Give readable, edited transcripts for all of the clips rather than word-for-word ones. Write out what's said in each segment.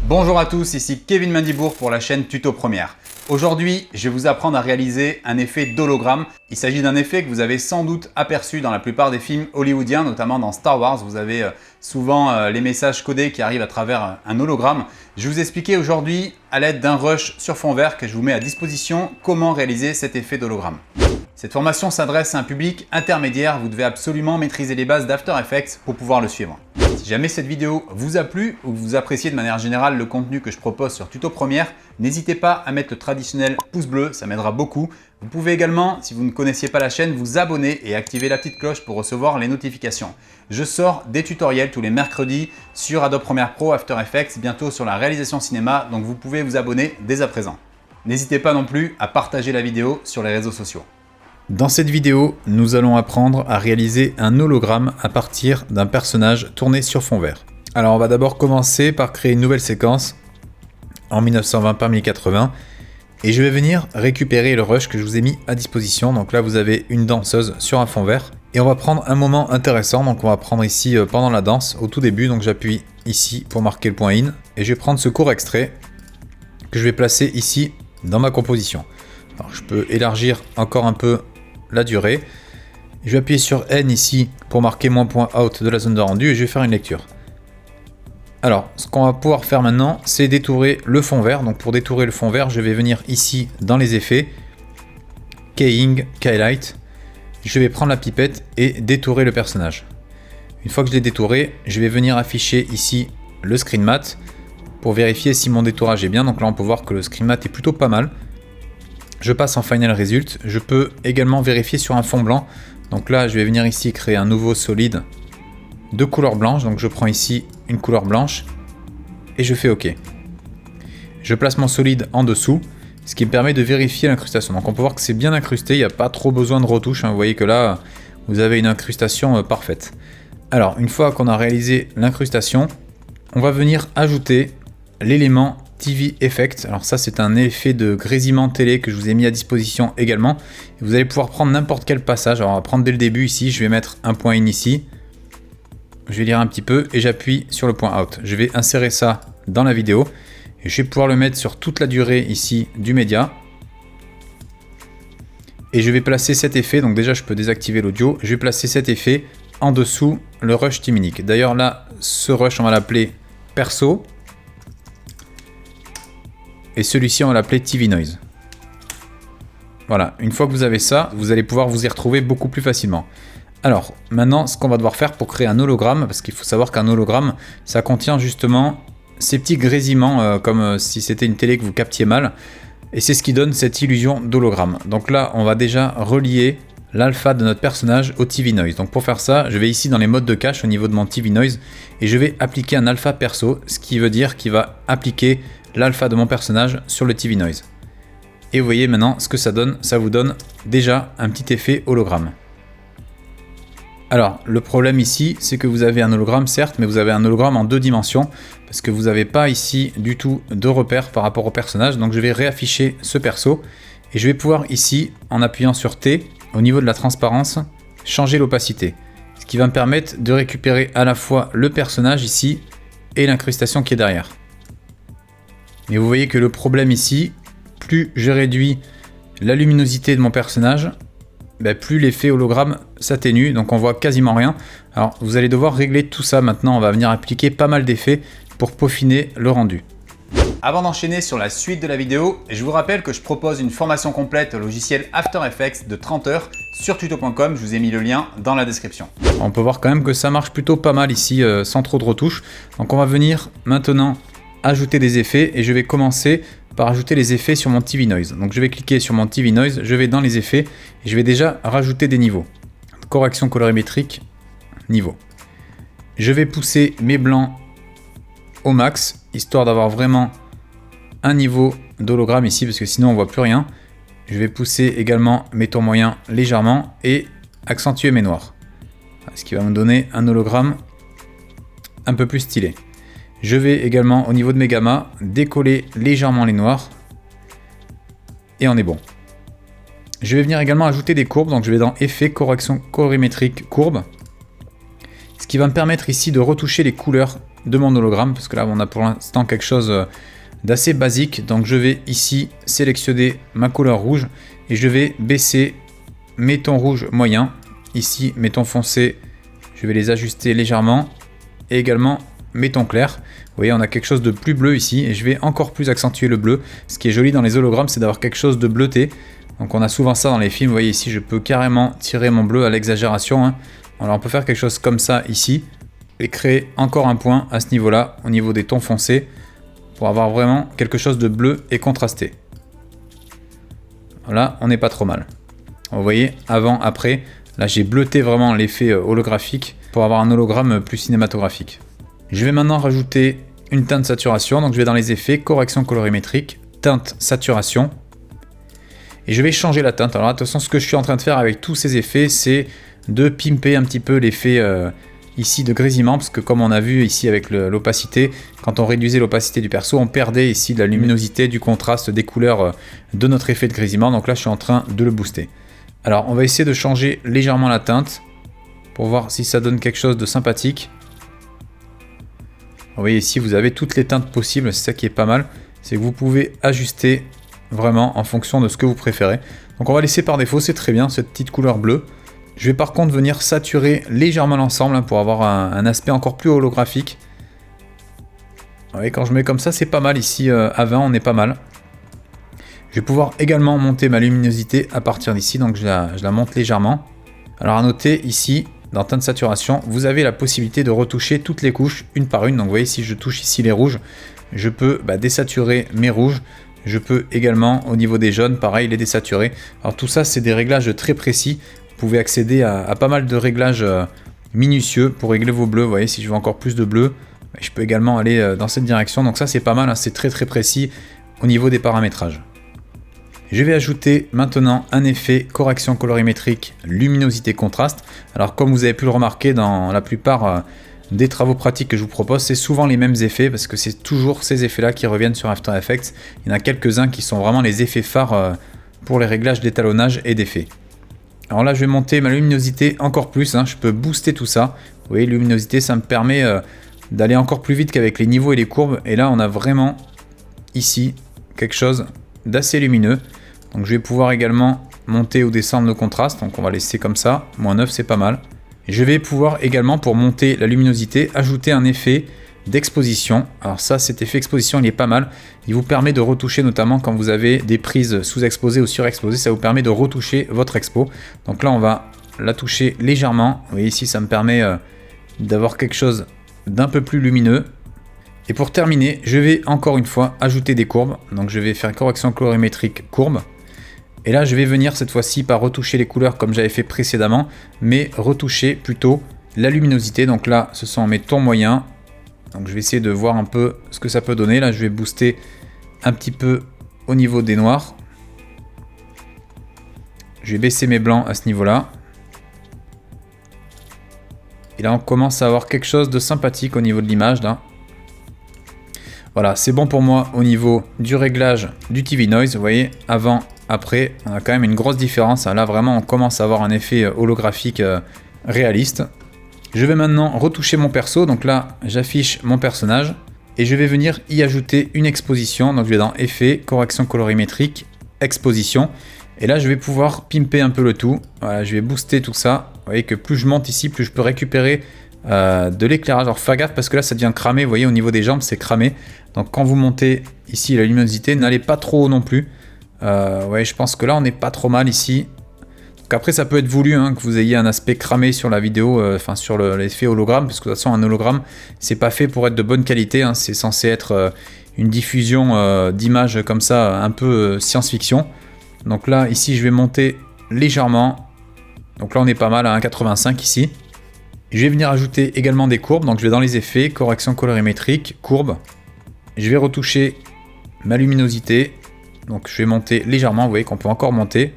Bonjour à tous, ici Kevin Mandibourg pour la chaîne Tuto Première. Aujourd'hui, je vais vous apprendre à réaliser un effet d'hologramme. Il s'agit d'un effet que vous avez sans doute aperçu dans la plupart des films hollywoodiens, notamment dans Star Wars. Vous avez souvent les messages codés qui arrivent à travers un hologramme. Je vais vous expliquer aujourd'hui, à l'aide d'un rush sur fond vert que je vous mets à disposition, comment réaliser cet effet d'hologramme. Cette formation s'adresse à un public intermédiaire, vous devez absolument maîtriser les bases d'After Effects pour pouvoir le suivre. Si jamais cette vidéo vous a plu ou que vous appréciez de manière générale le contenu que je propose sur Tuto Première, n'hésitez pas à mettre le traditionnel pouce bleu, ça m'aidera beaucoup. Vous pouvez également, si vous ne connaissiez pas la chaîne, vous abonner et activer la petite cloche pour recevoir les notifications. Je sors des tutoriels tous les mercredis sur Adobe Premiere Pro, After Effects, bientôt sur la réalisation cinéma, donc vous pouvez vous abonner dès à présent. N'hésitez pas non plus à partager la vidéo sur les réseaux sociaux. Dans cette vidéo, nous allons apprendre à réaliser un hologramme à partir d'un personnage tourné sur fond vert. Alors on va d'abord commencer par créer une nouvelle séquence en 1920 par 1080 et je vais venir récupérer le rush que je vous ai mis à disposition. Donc là vous avez une danseuse sur un fond vert et on va prendre un moment intéressant. Donc on va prendre ici pendant la danse au tout début, donc j'appuie ici pour marquer le point in et je vais prendre ce court extrait que je vais placer ici dans ma composition. Alors je peux élargir encore un peu la durée. Je vais appuyer sur N ici pour marquer mon point out de la zone de rendu et je vais faire une lecture. Alors, ce qu'on va pouvoir faire maintenant, c'est détourer le fond vert. Donc pour détourer le fond vert, je vais venir ici dans les effets, Keying, Keylight. Je vais prendre la pipette et détourer le personnage. Une fois que je l'ai détouré, je vais venir afficher ici le screen matte pour vérifier si mon détourage est bien. Donc là, on peut voir que le screen matte est plutôt pas mal. Je passe en Final Result. Je peux également vérifier sur un fond blanc. Donc là, je vais venir ici créer un nouveau solide de couleur blanche. Donc je prends ici une couleur blanche et je fais OK. Je place mon solide en dessous, ce qui me permet de vérifier l'incrustation. Donc on peut voir que c'est bien incrusté, il n'y a pas trop besoin de retouches. Vous voyez que là, vous avez une incrustation parfaite. Alors, une fois qu'on a réalisé l'incrustation, on va venir ajouter l'élément TV Effect. Alors ça, c'est un effet de grésillement télé que je vous ai mis à disposition également. Vous allez pouvoir prendre n'importe quel passage. Alors on va prendre dès le début ici, je vais mettre un point in ici. Je vais lire un petit peu et j'appuie sur le point out. Je vais insérer ça dans la vidéo et je vais pouvoir le mettre sur toute la durée ici du média. Et je vais placer cet effet, donc déjà je peux désactiver l'audio. Je vais placer cet effet en dessous le rush Timic. D'ailleurs là, ce rush on va l'appeler perso. Et celui-ci, on va l'appeler TV Noise. Voilà, une fois que vous avez ça, vous allez pouvoir vous y retrouver beaucoup plus facilement. Alors, maintenant, ce qu'on va devoir faire pour créer un hologramme, parce qu'il faut savoir qu'un hologramme, ça contient justement ces petits grésillements, comme si c'était une télé que vous captiez mal. Et c'est ce qui donne cette illusion d'hologramme. Donc là, on va déjà relier l'alpha de notre personnage au TV Noise. Donc pour faire ça, je vais ici dans les modes de cache au niveau de mon TV Noise et je vais appliquer un alpha perso, ce qui veut dire qu'il va appliquer l'alpha de mon personnage sur le TV Noise. Et vous voyez maintenant ce que ça donne, ça vous donne déjà un petit effet hologramme. Alors le problème ici, c'est que vous avez un hologramme certes, mais vous avez un hologramme en 2 dimensions, parce que vous n'avez pas ici du tout de repère par rapport au personnage. Donc je vais réafficher ce perso, et je vais pouvoir ici, en appuyant sur T, au niveau de la transparence, changer l'opacité. Ce qui va me permettre de récupérer à la fois le personnage ici, et l'incrustation qui est derrière. Mais vous voyez que le problème ici, plus je réduis la luminosité de mon personnage, plus l'effet hologramme s'atténue, donc on voit quasiment rien. Alors vous allez devoir régler tout ça maintenant, on va venir appliquer pas mal d'effets pour peaufiner le rendu. Avant d'enchaîner sur la suite de la vidéo, je vous rappelle que je propose une formation complète au logiciel After Effects de 30 heures sur tuto.com, je vous ai mis le lien dans la description. On peut voir quand même que ça marche plutôt pas mal ici, sans trop de retouches. Donc on va venir maintenant ajouter des effets et je vais commencer par ajouter les effets sur mon TV Noise. Donc je vais cliquer sur mon TV Noise, je vais dans les effets et je vais déjà rajouter des niveaux. Correction colorimétrique, niveau. Je vais pousser mes blancs au max, histoire d'avoir vraiment un niveau d'hologramme ici, parce que sinon on voit plus rien. Je vais pousser également mes tons moyens légèrement et accentuer mes noirs. Ce qui va me donner un hologramme un peu plus stylé. Je vais également au niveau de mes gammas décoller légèrement les noirs et on est bon. Je vais venir également ajouter des courbes, donc je vais dans effet correction colorimétrique courbe, ce qui va me permettre ici de retoucher les couleurs de mon hologramme, parce que là on a pour l'instant quelque chose d'assez basique. Donc je vais ici sélectionner ma couleur rouge et je vais baisser mes tons rouges moyens. Ici mes tons foncés, je vais les ajuster légèrement, et également mes tons clairs. Vous voyez, on a quelque chose de plus bleu ici, et je vais encore plus accentuer le bleu. Ce qui est joli dans les hologrammes, c'est d'avoir quelque chose de bleuté. Donc on a souvent ça dans les films. Vous voyez ici, je peux carrément tirer mon bleu à l'exagération, hein. Alors on peut faire quelque chose comme ça ici, et créer encore un point à ce niveau-là, au niveau des tons foncés, pour avoir vraiment quelque chose de bleu et contrasté. Voilà, on n'est pas trop mal. Vous voyez, avant, après, là j'ai bleuté vraiment l'effet holographique pour avoir un hologramme plus cinématographique. Je vais maintenant rajouter une teinte saturation, donc je vais dans les effets, correction colorimétrique, teinte saturation, et je vais changer la teinte. Alors attention, ce que je suis en train de faire avec tous ces effets, c'est de pimper un petit peu l'effet ici de grésillement, parce que comme on a vu ici avec l'opacité, quand on réduisait l'opacité du perso, on perdait ici de la luminosité, du contraste, des couleurs de notre effet de grésillement. Donc là, je suis en train de le booster. Alors, on va essayer de changer légèrement la teinte pour voir si ça donne quelque chose de sympathique. Vous voyez ici, vous avez toutes les teintes possibles, c'est ça qui est pas mal. C'est que vous pouvez ajuster vraiment en fonction de ce que vous préférez. Donc on va laisser par défaut, c'est très bien, cette petite couleur bleue. Je vais par contre venir saturer légèrement l'ensemble hein, pour avoir un aspect encore plus holographique. Vous voyez, quand je mets comme ça, c'est pas mal ici, à 20, on est pas mal. Je vais pouvoir également monter ma luminosité à partir d'ici, donc je la monte légèrement. Alors à noter ici, dans teinte saturation, vous avez la possibilité de retoucher toutes les couches une par une. Donc vous voyez, si je touche ici les rouges, je peux désaturer mes rouges. Je peux également, au niveau des jaunes, pareil, les désaturer. Alors tout ça, c'est des réglages très précis. Vous pouvez accéder à pas mal de réglages minutieux pour régler vos bleus. Vous voyez, si je veux encore plus de bleu, je peux également aller dans cette direction. Donc ça, c'est pas mal, hein, c'est très précis au niveau des paramétrages. Je vais ajouter maintenant un effet correction colorimétrique, luminosité contraste. Alors comme vous avez pu le remarquer dans la plupart des travaux pratiques que je vous propose, c'est souvent les mêmes effets parce que c'est toujours ces effets-là qui reviennent sur After Effects. Il y en a quelques-uns qui sont vraiment les effets phares pour les réglages d'étalonnage et d'effets. Alors là, je vais monter ma luminosité encore plus, hein. Je peux booster tout ça. Vous voyez, luminosité, ça me permet d'aller encore plus vite qu'avec les niveaux et les courbes. Et là, on a vraiment ici quelque chose d'assez lumineux. Donc je vais pouvoir également monter ou descendre le contraste. Donc on va laisser comme ça. -9, c'est pas mal. Je vais pouvoir également, pour monter la luminosité, ajouter un effet d'exposition. Alors ça, cet effet exposition, il est pas mal. Il vous permet de retoucher, notamment quand vous avez des prises sous-exposées ou surexposées, ça vous permet de retoucher votre expo. Donc là, on va la toucher légèrement. Vous voyez ici, ça me permet d'avoir quelque chose d'un peu plus lumineux. Et pour terminer, je vais encore une fois ajouter des courbes. Donc je vais faire correction colorimétrique courbe. Et là, je vais venir cette fois-ci pas retoucher les couleurs comme j'avais fait précédemment, mais retoucher plutôt la luminosité. Donc là, ce sont mes tons moyens. Donc je vais essayer de voir un peu ce que ça peut donner. Là, je vais booster un petit peu au niveau des noirs. Je vais baisser mes blancs à ce niveau-là. Et là, on commence à avoir quelque chose de sympathique au niveau de l'image, là. Voilà, c'est bon pour moi au niveau du réglage du TV Noise. Vous voyez, avant, après, on a quand même une grosse différence. Là, vraiment, on commence à avoir un effet holographique réaliste. Je vais maintenant retoucher mon perso. Donc là, j'affiche mon personnage. Et je vais venir y ajouter une exposition. Donc je vais dans Effets, Correction colorimétrique, Exposition. Et là, je vais pouvoir pimper un peu le tout. Voilà, je vais booster tout ça. Vous voyez que plus je monte ici, plus je peux récupérer de l'éclairage. Alors faites gaffe parce que là, ça devient cramé. Vous voyez, au niveau des jambes, c'est cramé. Donc quand vous montez ici la luminosité, n'allez pas trop haut non plus. Ouais, je pense que là, on n'est pas trop mal ici. Donc après, ça peut être voulu hein, que vous ayez un aspect cramé sur la vidéo, enfin sur l'effet hologramme, parce que de toute façon, un hologramme, c'est pas fait pour être de bonne qualité. Hein, c'est censé être une diffusion d'images comme ça, un peu science-fiction. Donc là, ici, je vais monter légèrement. Donc là, on est pas mal à 1,85 ici. Je vais venir ajouter également des courbes. Donc je vais dans les effets, correction colorimétrique, courbe. Je vais retoucher ma luminosité. Donc je vais monter légèrement, vous voyez qu'on peut encore monter.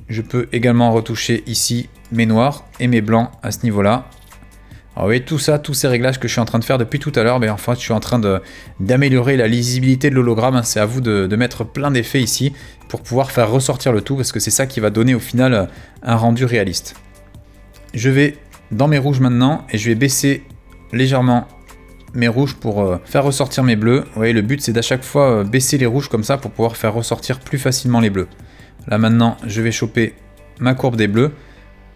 Je peux également retoucher ici mes noirs et mes blancs à ce niveau-là. Alors vous voyez tout ça, tous ces réglages que je suis en train de faire depuis tout à l'heure, mais en fait je suis en train d'améliorer la lisibilité de l'hologramme. C'est à vous de mettre plein d'effets ici pour pouvoir faire ressortir le tout, parce que c'est ça qui va donner au final un rendu réaliste. Je vais dans mes rouges maintenant et je vais baisser légèrement mes rouges pour faire ressortir mes bleus. Vous voyez, le but c'est d'à chaque fois baisser les rouges comme ça pour pouvoir faire ressortir plus facilement les bleus. Là maintenant, je vais choper ma courbe des bleus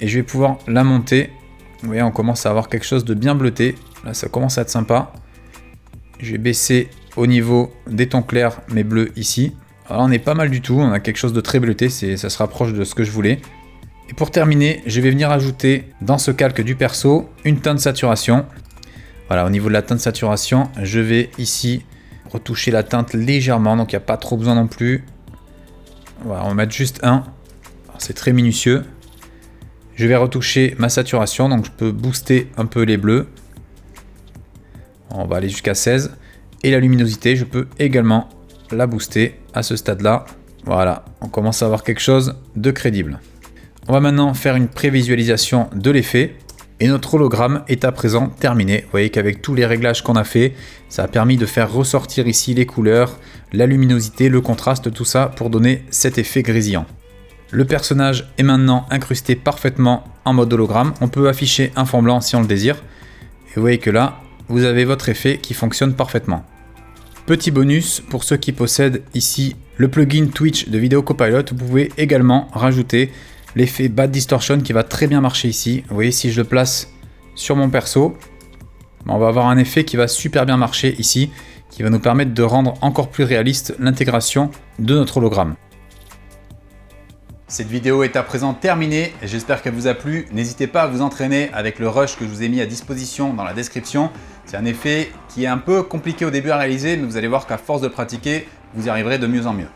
et je vais pouvoir la monter. Vous voyez, on commence à avoir quelque chose de bien bleuté. Là, ça commence à être sympa. Je vais baisser au niveau des tons clairs mes bleus ici. Alors, on est pas mal du tout. On a quelque chose de très bleuté. Ça se rapproche de ce que je voulais. Et pour terminer, je vais venir ajouter dans ce calque du perso une teinte saturation. Voilà, au niveau de la teinte saturation, je vais ici retoucher la teinte légèrement. Donc, il n'y a pas trop besoin non plus. Voilà, on va mettre juste un. C'est très minutieux. Je vais retoucher ma saturation, donc je peux booster un peu les bleus. On va aller jusqu'à 16. Et la luminosité, je peux également la booster à ce stade-là. Voilà, on commence à avoir quelque chose de crédible. On va maintenant faire une prévisualisation de l'effet. Et notre hologramme est à présent terminé. Vous voyez qu'avec tous les réglages qu'on a fait, ça a permis de faire ressortir ici les couleurs, la luminosité, le contraste, tout ça pour donner cet effet grésillant. Le personnage est maintenant incrusté parfaitement en mode hologramme. On peut afficher un fond blanc si on le désire. Et vous voyez que là, vous avez votre effet qui fonctionne parfaitement. Petit bonus, pour ceux qui possèdent ici le plugin Twitch de Video Copilot, vous pouvez également rajouter l'effet Bad Distortion qui va très bien marcher ici. Vous voyez, si je le place sur mon perso, on va avoir un effet qui va super bien marcher ici, qui va nous permettre de rendre encore plus réaliste l'intégration de notre hologramme. Cette vidéo est à présent terminée, j'espère qu'elle vous a plu. N'hésitez pas à vous entraîner avec le rush que je vous ai mis à disposition dans la description. C'est un effet qui est un peu compliqué au début à réaliser, mais vous allez voir qu'à force de pratiquer, vous y arriverez de mieux en mieux.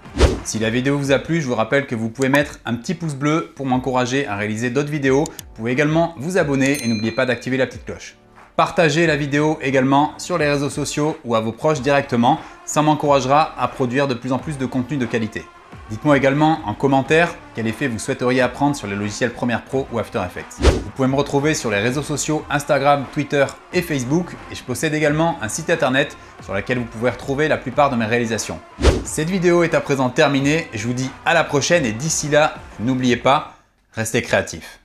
Si la vidéo vous a plu, je vous rappelle que vous pouvez mettre un petit pouce bleu pour m'encourager à réaliser d'autres vidéos. Vous pouvez également vous abonner et n'oubliez pas d'activer la petite cloche. Partagez la vidéo également sur les réseaux sociaux ou à vos proches directement, ça m'encouragera à produire de plus en plus de contenu de qualité. Dites-moi également en commentaire quel effet vous souhaiteriez apprendre sur les logiciels Premiere Pro ou After Effects. Vous pouvez me retrouver sur les réseaux sociaux Instagram, Twitter et Facebook et je possède également un site internet sur lequel vous pouvez retrouver la plupart de mes réalisations. Cette vidéo est à présent terminée, je vous dis à la prochaine et d'ici là, n'oubliez pas, restez créatifs.